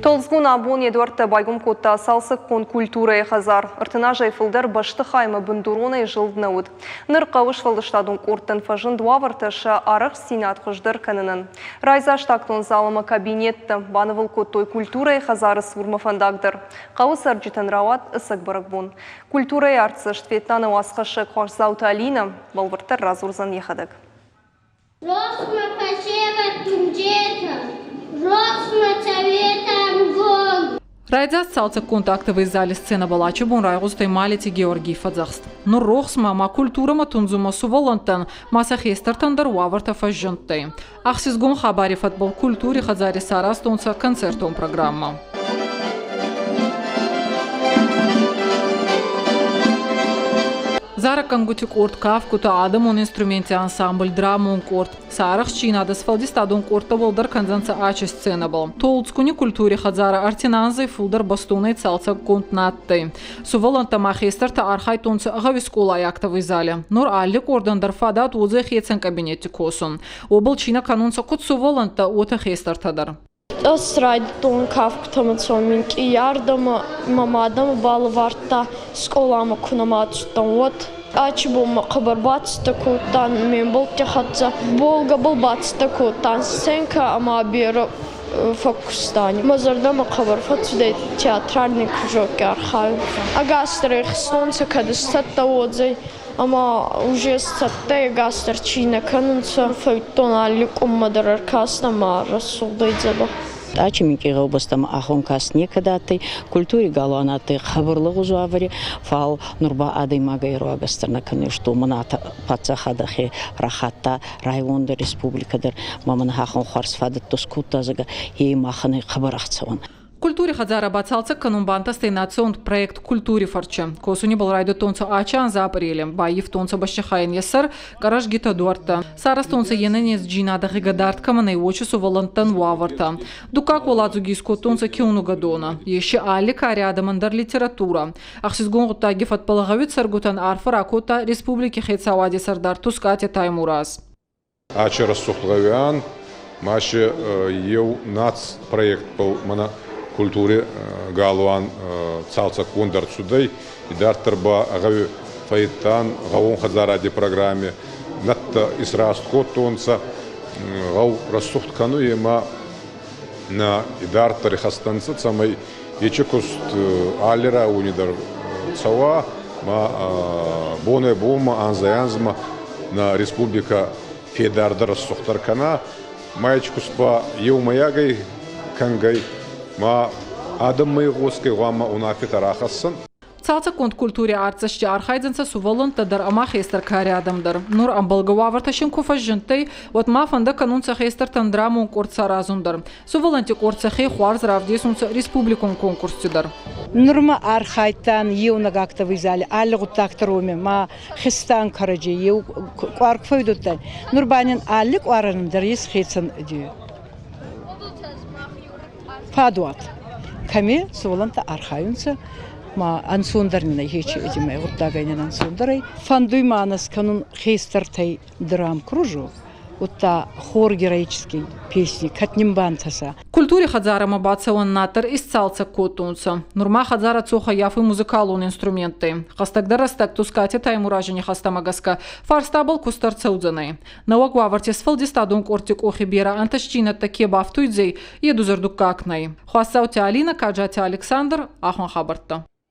Толзгун абун Эдуард байгум котта салсық кон культура хазар. Артына жайфылдар башты хайма бындуроны жылдына өд. Ныр қауыш фалдыштадың корттын фажын дуавартыша арық синат құждыр кәнінін. Райза штактон залымы кабинетті банывыл коттой культура хазары сурмафандагдыр. Қауыс арджитан рават ысық барық бун. Культура артсы штветнаны уасқашы қошзауты алина балвыртыр разурзан ехадық. Росма пачева тунджета, росма цаветам гон. Райдзас салцак контактовый зале сцена балачы бун райгустай малити Георгий Фадзахст. Но рохсма ма культурама тунзума сувалантан маса хестартандар уаварта фажжонтай. Ахсизгон хабари фатбол культуре хазари сарастонца концертом программа. Зара кангути корт кавкута адамон инструменте ансамбль драмон корт. Сарах чина дасфалди стадон корта волдар канзанца ачи сцена был. Толцкуни культуре хадзара артинанзай фулдар бастунай цалца контнаттай. Суваланта махестарта архайтонца гавискола яктовый зале. Нор алли кордандар фадат узе хецен кабинете косун. Обл чина канунца кут суваланта ота хестартадар. Срайдон кавкутамацон и ярдама мамадама балварта сколама кунаматстон вот ачбом кабарбатста кутан мембол тяхатса болга болбатста кутан сенка амабира фокустани мазардама кабарфатсуде театральный кружок архав агастрых солнце кадастата отзай ама уже сатте гастрчина канунца фейтонали коммадар кастама рассудайзаба Ачимики областам ахонкас некадаты культуре галуанаты хабарлыгы жуавари фал нурба адаймагайру агастрна конечно маната пацахадахи рахата районда республикадыр маман хахон харсфады тоскутазага и маханы хабарахцаван. Культуре хадзара бацалца канумбанта стейнацион проект культуре фарча. Косуни был райду тонца ачан за апрелем. Баив тонца башчахайн ясар гараж гита дуарта. Сарас тонца ененец джинада гигадарт каманай очису волантан ваварта. Дукак воладзу гиско тонца киуну гадона. Еще алика рядомандар литература. Ахсизгон гутаги фатпалагавит саргутан арфар акота республики хецавади сардар тускати таймураз. Ача рассухлавян, маши ев нац проект был мана культуре галуан цалца кундар судай и дартарба агавы файтан гавон хазаради программе натта исраст котонца гав рассухт кану ема на идартари хастанца самай ечекуст алера унидар цава ма боне бома анзаянзма на республика федарда рассухтар кана маечкуспа еумаягай кангай ма адам майгоской гама унафит арахасан. Цалца конт культуре арцашчи архайденца суваланта дар ама хестер карядамдар. Нур амбалгававарташин куфажжынтай вот мафанда канунца хестер тандрамун корца разундар. Суваланти корца хей хуарз равдесунца республикон конкурсидар. Нурма архайтан еунагактовый зале аллигутактороме ма хестан караджи ев кваркфойдуттан. Нурбанин аллик уарандар ес хетсан дию. Фадуат. Каме суваланта архаюнца ма ансундарнина хечи эдиме уттаганин ансундарай. Фандуй манас канун хейстертай драм кружу. Утта хор героический песни Катнимбантаса. Культуре хадзара мабацаван натер из цалца котунца. Нурма хадзара цоха яфы музыкалун инструменты. Хастагдар растак тускати таймуражини хастамагаска. Фарстабл кустар цаудзанай. Науагвавартис фалдистадун кортик охибера анташчина таке бафтуйдзей едузардукакнай. Хуасаути Алина, Каджати Александр, Ахон Хабарта.